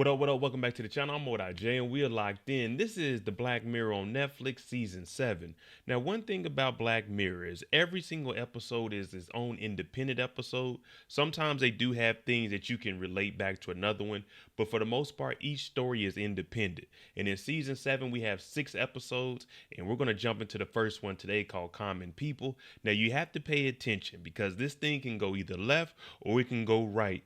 What up? Welcome back to the channel. I'm J, and we are locked in. This is the Black Mirror on Netflix season 7. Now, one thing about Black Mirror is every single episode is its own independent episode. Sometimes they do have things that you can relate back to another one, but for the most part, each story is independent. And in season 7, we have 6 episodes, and we're going to jump into the first one today called Common People. Now, you have to pay attention because this thing can go either left or it can go right.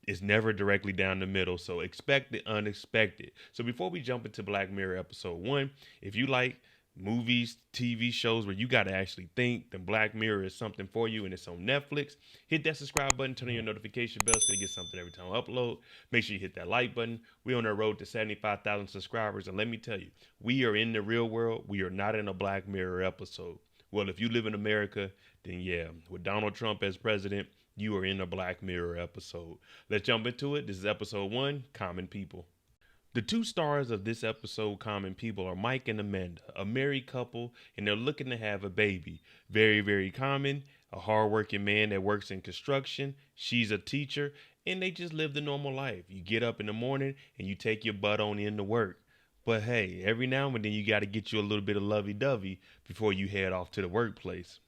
It's never directly down the middle, so expect the unexpected. So before we jump into Black Mirror episode 1, if you like movies, TV shows where you got to actually think, then Black Mirror is something for you and it's on Netflix. Hit that subscribe button, turn on your notification bell so you get something every time I upload. Make sure you hit that like button. We're on our road to 75,000 subscribers, and let me tell you, we are in the real world. We are not in a Black Mirror episode. Well, if you live in America, then yeah, with Donald Trump as president, you are in a Black Mirror episode. Let's jump into it. This is episode 1, Common People. The 2 stars of this episode, Common People, are Mike and Amanda, a married couple, and they're looking to have a baby. Very, very common, a hardworking man that works in construction. She's a teacher, and they just live the normal life. You get up in the morning and you take your butt on in to work. But hey, every now and then you got to get you a little bit of lovey-dovey before you head off to the workplace.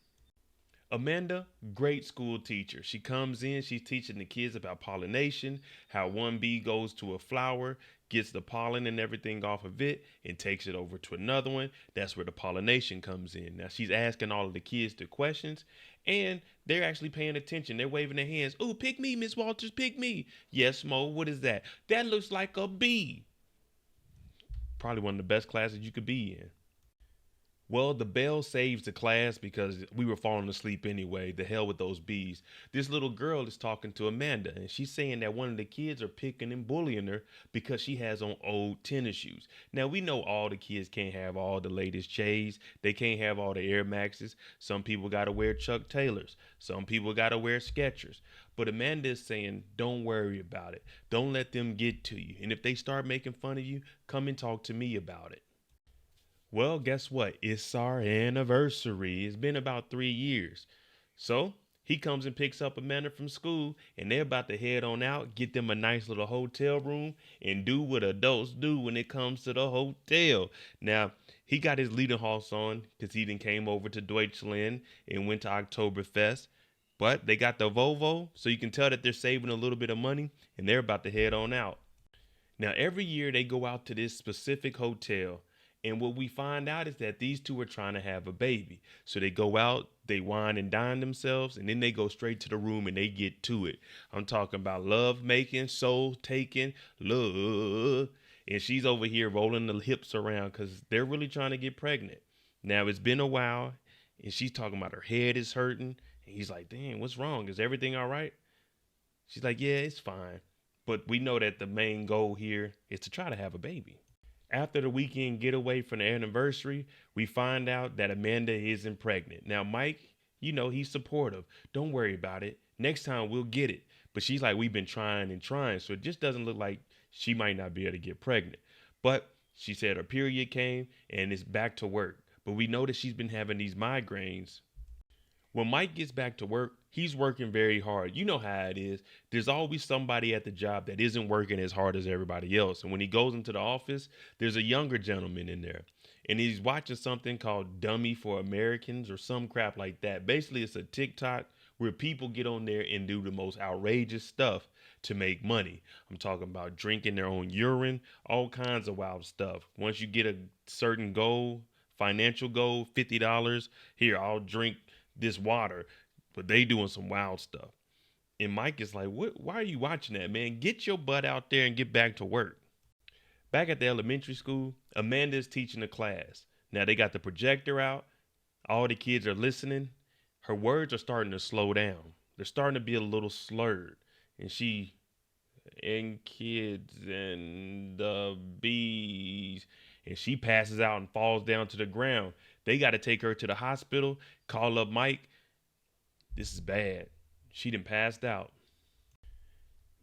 Amanda, great school teacher. She comes in, she's teaching the kids about pollination, how one bee goes to a flower, gets the pollen and everything off of it, and takes it over to another one. That's where the pollination comes in. Now, she's asking all of the kids the questions, and they're actually paying attention. They're waving their hands. Oh, pick me, Miss Walters, pick me. Yes, Mo, what is that? That looks like a bee. Probably one of the best classes you could be in. Well, the bell saves the class because we were falling asleep anyway. The hell with those bees. This little girl is talking to Amanda, and she's saying that one of the kids are picking and bullying her because she has on old tennis shoes. Now, we know all the kids can't have all the latest J's. They can't have all the Air Maxes. Some people got to wear Chuck Taylors. Some people got to wear Skechers. But Amanda is saying, don't worry about it. Don't let them get to you. And if they start making fun of you, come and talk to me about it. Well, guess what? It's our anniversary. It's been about 3 years. So he comes and picks up Amanda from school, and they're about to head on out, get them a nice little hotel room, and do what adults do when it comes to the hotel. Now, he got his Lederhosen on because he then came over to Deutschland and went to Oktoberfest. But they got the Volvo, so you can tell that they're saving a little bit of money, and they're about to head on out. Now, every year they go out to this specific hotel. And what we find out is that these two are trying to have a baby. So they go out, they wine and dine themselves, and then they go straight to the room and they get to it. I'm talking about love making, soul taking, love. And she's over here rolling the hips around because they're really trying to get pregnant. Now, it's been a while, and she's talking about her head is hurting. And he's like, damn, what's wrong? Is everything all right? She's like, yeah, it's fine. But we know that the main goal here is to try to have a baby. After the weekend getaway from the anniversary, we find out that Amanda isn't pregnant. Now, Mike, he's supportive. Don't worry about it. Next time we'll get it. But she's like, we've been trying and trying. So it just doesn't look like she might not be able to get pregnant. But she said her period came and it's back to work. But we know that she's been having these migraines. When Mike gets back to work, he's working very hard. You know how it is. There's always somebody at the job that isn't working as hard as everybody else. And when he goes into the office, there's a younger gentleman in there. And he's watching something called Dummy for Americans or some crap like that. Basically, it's a TikTok where people get on there and do the most outrageous stuff to make money. I'm talking about drinking their own urine, all kinds of wild stuff. Once you get a certain goal, financial goal, $50, here, I'll drink this water, but they doing some wild stuff. And Mike is like, what? Why are you watching that, man? Get your butt out there and get back to work. Back at the elementary school, Amanda is teaching a class. Now they got the projector out. All the kids are listening. Her words are starting to slow down. They're starting to be a little slurred. And kids and the bees. And she passes out and falls down to the ground. They got to take her to the hospital, call up Mike. This is bad. She done passed out.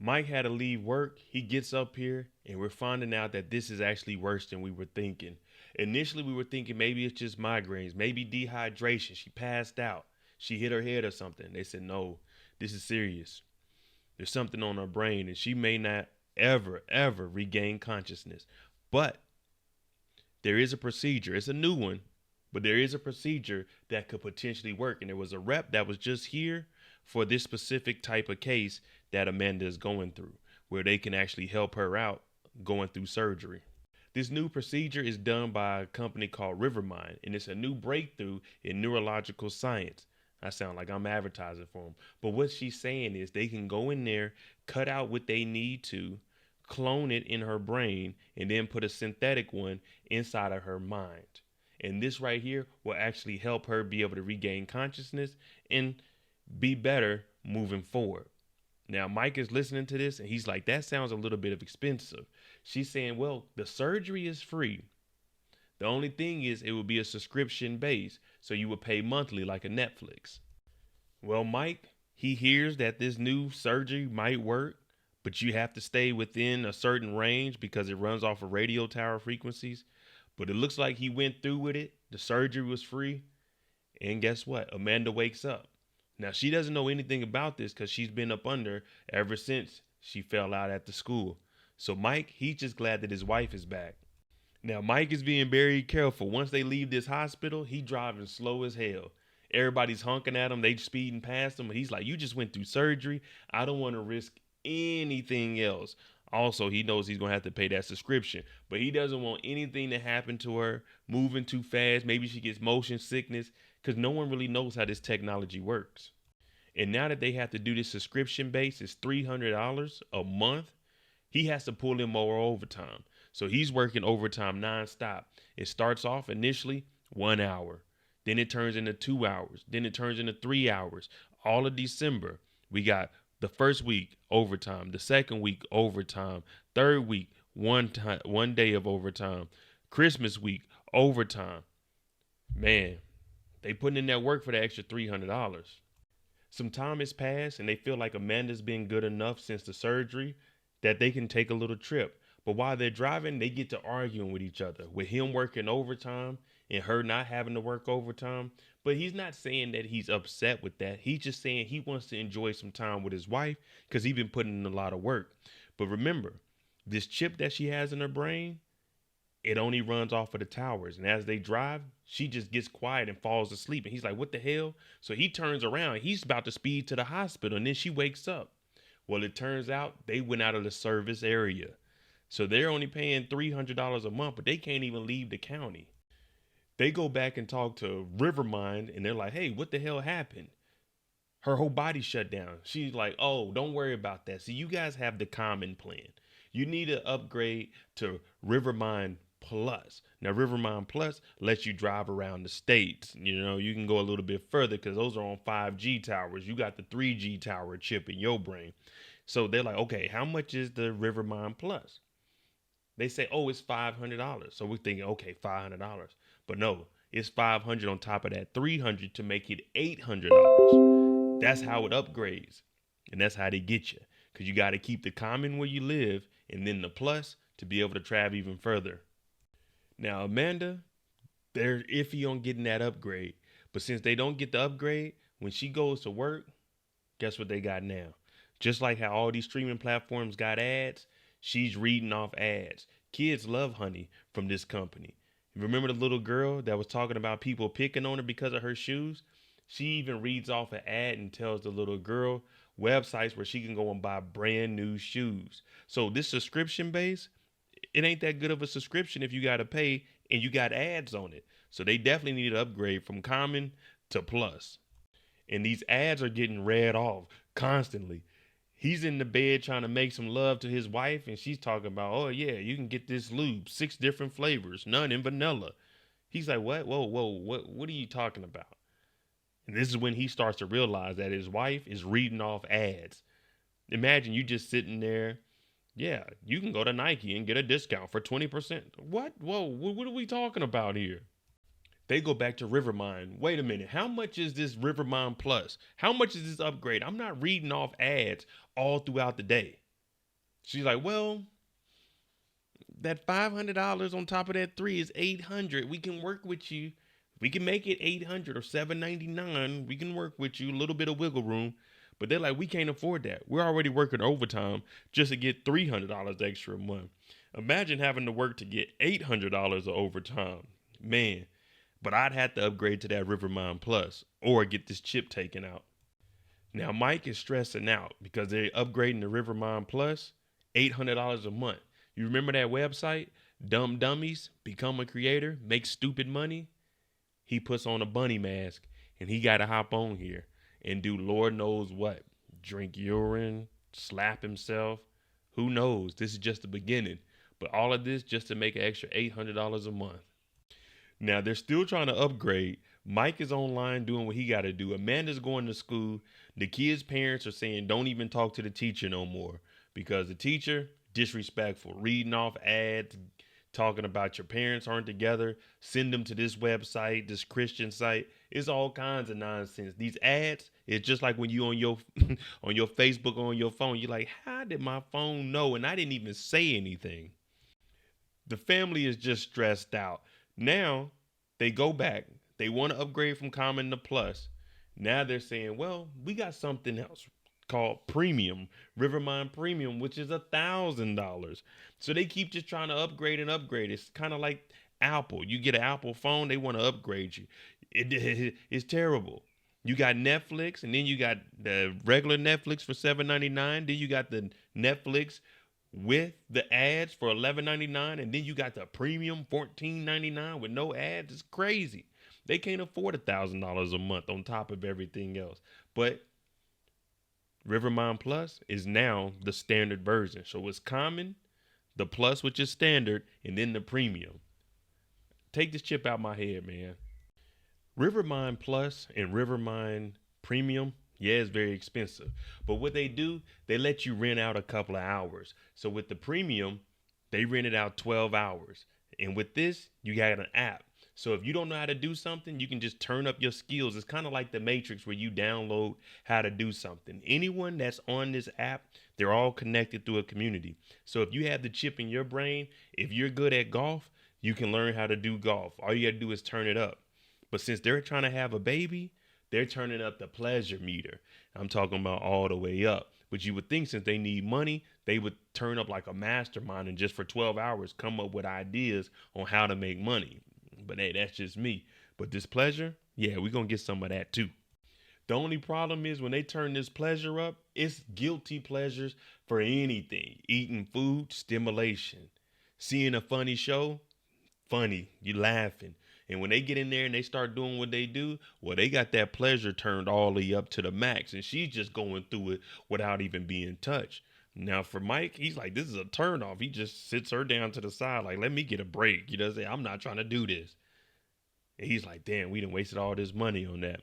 Mike had to leave work. He gets up here and we're finding out that this is actually worse than we were thinking. Initially, we were thinking maybe it's just migraines, maybe dehydration. She passed out. She hit her head or something. They said, no, this is serious. There's something on her brain and she may not ever regain consciousness. But there is a procedure. It's a new one, but there is a procedure that could potentially work. And there was a rep that was just here for this specific type of case that Amanda is going through, where they can actually help her out going through surgery. This new procedure is done by a company called Rivermind, and it's a new breakthrough in neurological science. I sound like I'm advertising for them. But what she's saying is they can go in there, cut out what they need to, clone it in her brain, and then put a synthetic one inside of her mind. And this right here will actually help her be able to regain consciousness and be better moving forward. Now, Mike is listening to this and he's like, that sounds a little bit of expensive. She's saying, well, the surgery is free. The only thing is it would be a subscription base. So you would pay monthly like a Netflix. Well, Mike, he hears that this new surgery might work, but you have to stay within a certain range because it runs off of radio tower frequencies. But it looks like he went through with it. The surgery was free. And guess what? Amanda wakes up. Now, she doesn't know anything about this because she's been up under ever since she fell out at the school. So Mike, he's just glad that his wife is back. Now, Mike is being very careful. Once they leave this hospital, he driving slow as hell. Everybody's honking at him. They speeding past him. He's like, you just went through surgery. I don't want to risk anything else. Also, he knows he's going to have to pay that subscription, but he doesn't want anything to happen to her, moving too fast. Maybe she gets motion sickness because no one really knows how this technology works. And now that they have to do this subscription base, it's $300 a month. He has to pull in more overtime. So he's working overtime nonstop. It starts off initially 1 hour. Then it turns into 2 hours. Then it turns into 3 hours. All of December, we got the first week overtime, the second week overtime, third week one day of overtime, Christmas week overtime. Man, they putting in that work for the extra $300. Some time has passed and they feel like Amanda's been good enough since the surgery that they can take a little trip. But while they're driving, they get to arguing with each other, with him working overtime and her not having to work overtime. But he's not saying that he's upset with that. He's just saying he wants to enjoy some time with his wife because he's been putting in a lot of work. But remember, this chip that she has in her brain, it only runs off of the towers. And as they drive, she just gets quiet and falls asleep. And he's like, what the hell? So he turns around. He's about to speed to the hospital. And then she wakes up. Well, it turns out they went out of the service area. So they're only paying $300 a month, but they can't even leave the county. They go back and talk to Rivermind and they're like, hey, what the hell happened? Her whole body shut down. She's like, oh, don't worry about that. So you guys have the common plan. You need to upgrade to Rivermind Plus. Now, Rivermind Plus lets you drive around the states. You know, you can go a little bit further because those are on 5G towers. You got the 3G tower chip in your brain. So they're like, okay, how much is the Rivermind Plus? They say, oh, it's $500. So we're thinking, okay, $500. But no, it's $500 on top of that $300 to make it $800. That's how it upgrades. And that's how they get you. Because you got to keep the common where you live and then the plus to be able to travel even further. Now, Amanda, they're iffy on getting that upgrade. But since they don't get the upgrade, when she goes to work, guess what they got now? Just like how all these streaming platforms got ads, she's reading off ads. Kids love Honey from this company. Remember the little girl that was talking about people picking on her because of her shoes? She even reads off an ad and tells the little girl websites where she can go and buy brand new shoes. So this subscription base, it ain't that good of a subscription if you got to pay and you got ads on it. So they definitely need to upgrade from common to plus. And these ads are getting read off constantly. He's in the bed trying to make some love to his wife, and she's talking about, oh, yeah, you can get this lube, 6 different flavors, none in vanilla. He's like, what? Whoa, what are you talking about? And this is when he starts to realize that his wife is reading off ads. Imagine you just sitting there. Yeah, you can go to Nike and get a discount for 20%. What? Whoa, what are we talking about here? They go back to Rivermind. Wait a minute. How much is this Rivermind Plus? How much is this upgrade? I'm not reading off ads all throughout the day. She's like, well, that $500 on top of that 3 is $800. We can work with you. We can make it $800 or $799. We can work with you. A little bit of wiggle room. But they're like, we can't afford that. We're already working overtime just to get $300 extra a month. Imagine having to work to get $800 of overtime. Man, but I'd have to upgrade to that Rivermind Plus or get this chip taken out. Now, Mike is stressing out because they're upgrading the Rivermind Plus, $800 a month. You remember that website? Dumb Dummies, Become a Creator, Make Stupid Money? He puts on a bunny mask and he got to hop on here and do Lord knows what. Drink urine, slap himself. Who knows? This is just the beginning. But all of this just to make an extra $800 a month. Now, they're still trying to upgrade. Mike is online doing what he got to do. Amanda's going to school. The kids' parents are saying don't even talk to the teacher no more because the teacher, disrespectful, reading off ads, talking about your parents aren't together, send them to this website, this Christian site. It's all kinds of nonsense. These ads, it's just like when you on your on your Facebook on your phone, you're like, how did my phone know? And I didn't even say anything. The family is just stressed out. Now they go back. They want to upgrade from Common to Plus. Now they're saying, well, we got something else called Premium, Rivermind Premium, which is $1,000. So they keep just trying to upgrade and upgrade. It's kind of like Apple. You get an Apple phone, they want to upgrade you. It's terrible. You got Netflix, and then you got the regular Netflix for $7.99. Then you got the Netflix with the ads for $11.99, and then you got the premium $14.99 with no ads. It's crazy. They can't afford $1,000 a month on top of everything else. But Rivermind Plus is now the standard version. So it's Common, the Plus, which is standard, and then the premium. Take this chip out my head, man. Rivermind Plus and Rivermind Premium, yeah, it's very expensive. But what they do, they let you rent out a couple of hours. So with the premium, they rent it out 12 hours. And with this, you got an app. So if you don't know how to do something, you can just turn up your skills. It's kind of like the Matrix where you download how to do something. Anyone that's on this app, they're all connected through a community. So if you have the chip in your brain, if you're good at golf, you can learn how to do golf. All you got to do is turn it up. But since they're trying to have a baby, they're turning up the pleasure meter. I'm talking about all the way up. But you would think since they need money, they would turn up like a mastermind and just for 12 hours come up with ideas on how to make money. But hey, that's just me. But this pleasure, yeah, we're going to get some of that too. The only problem is when they turn this pleasure up, it's guilty pleasures for anything. Eating food, stimulation. Seeing a funny show, funny, you laughing. And when they get in there and they start doing what they do, well, they got that pleasure turned all the way up to the max. And she's just going through it without even being touched. Now for Mike, he's like, this is a turn off. He just sits her down to the side, like, let me get a break. You know, say, I'm not trying to do this. And he's like, damn, we done wasted all this money on that.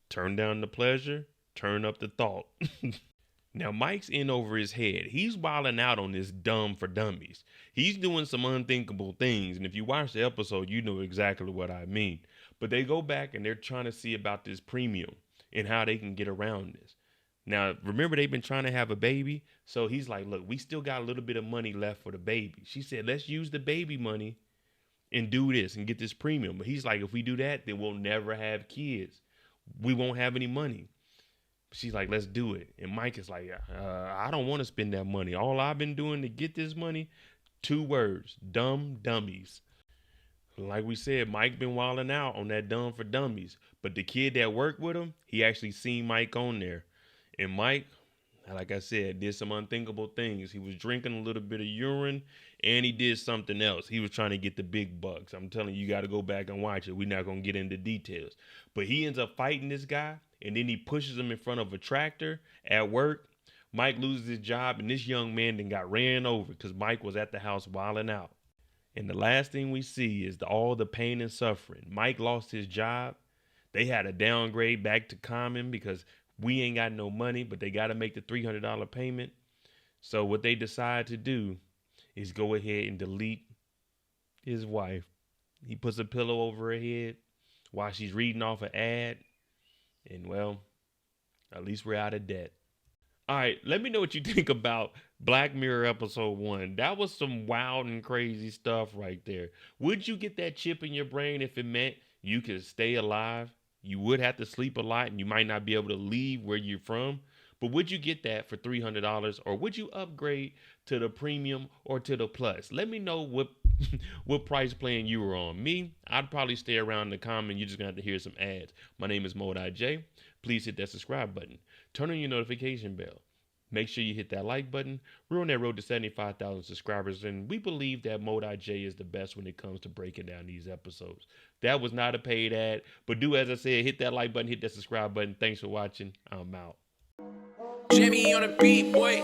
Turn down the pleasure, turn up the thought. Now Mike's in over his head. He's wilding out on this dumb for dummies. He's doing some unthinkable things. And if you watch the episode, you know exactly what I mean. But they go back and they're trying to see about this premium and how they can get around this. Now, remember, they've been trying to have a baby. So he's like, look, we still got a little bit of money left for the baby. She said, let's use the baby money and do this and get this premium. But he's like, if we do that, then we'll never have kids. We won't have any money. She's like, let's do it. And Mike is like, I don't want to spend that money. All I've been doing to get this money, 2 words, dumb dummies. Like we said, Mike been wilding out on that dumb for dummies. But the kid that worked with him, he actually seen Mike on there. And Mike, like I said, did some unthinkable things. He was drinking a little bit of urine and he did something else. He was trying to get the big bucks. I'm telling you, you got to go back and watch it. We're not going to get into details. But he ends up fighting this guy and then he pushes him in front of a tractor at work. Mike loses his job and this young man then got ran over because Mike was at the house wilding out. And the last thing we see is all the pain and suffering. Mike lost his job. They had to downgrade back to Common because we ain't got no money, but they got to make the $300 payment. So what they decide to do is go ahead and delete his wife. He puts a pillow over her head while she's reading off an ad. And well, at least we're out of debt. All right, let me know what you think about Black Mirror episode 1. That was some wild and crazy stuff right there. Would you get that chip in your brain if it meant you could stay alive? You would have to sleep a lot and you might not be able to leave where you're from. But would you get that for $300, or would you upgrade to the premium or to the plus? Let me know what what price plan you were on. Me, I'd probably stay around the comment. You're just gonna have to hear some ads. My name is Mo.J. Please hit that subscribe button. Turn on your notification bell. Make sure you hit that like button. We're on that road to 75,000 subscribers, and we believe that Mo.J is the best when it comes to breaking down these episodes. That was not a paid ad, but do as I said, hit that like button, hit that subscribe button. Thanks for watching. I'm out. Jamie on the beat, boy.